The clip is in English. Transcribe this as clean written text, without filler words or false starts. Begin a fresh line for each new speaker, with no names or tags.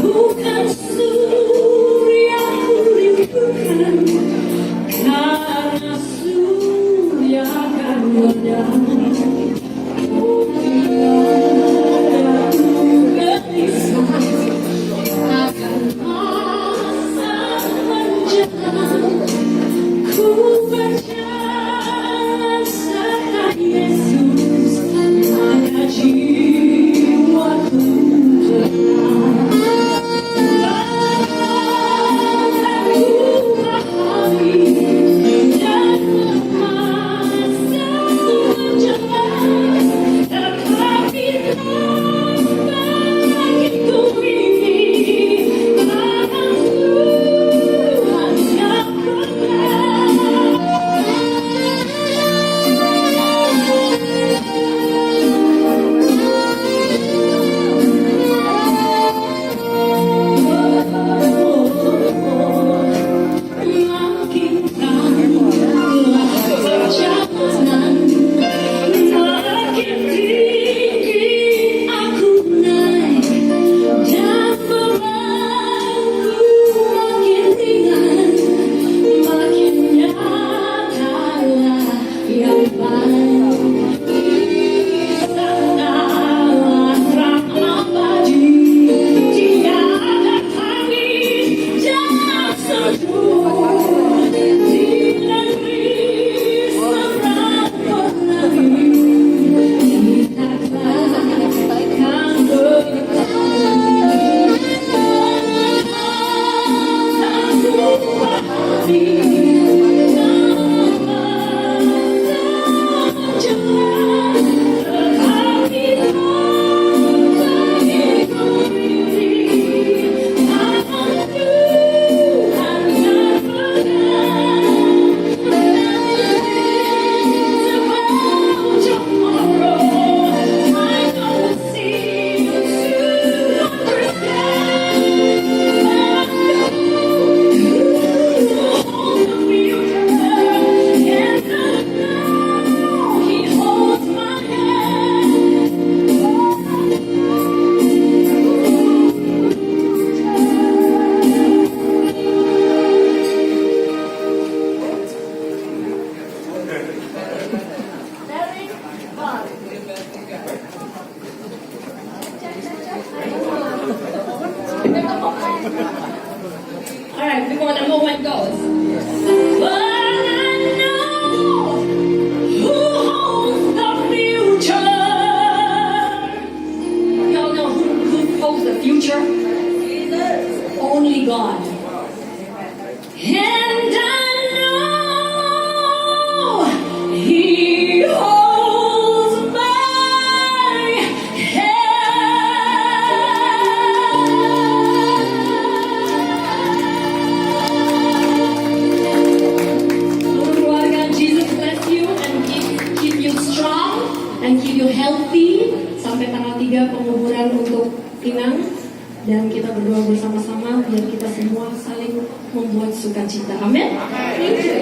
Bukan surya kurindukan, karena surya akan menyala.
Alright, before the moment goes. But I know who holds the future. Y'all know who holds the future? Only God. And I know He holds my hand. Keluarga, Jesus bless you and keep you strong and keep you healthy sampai tanggal 3 penguburan untuk Inang. Dan kita berdoa bersama-sama biar kita semua saling membuat sukacita. Amin.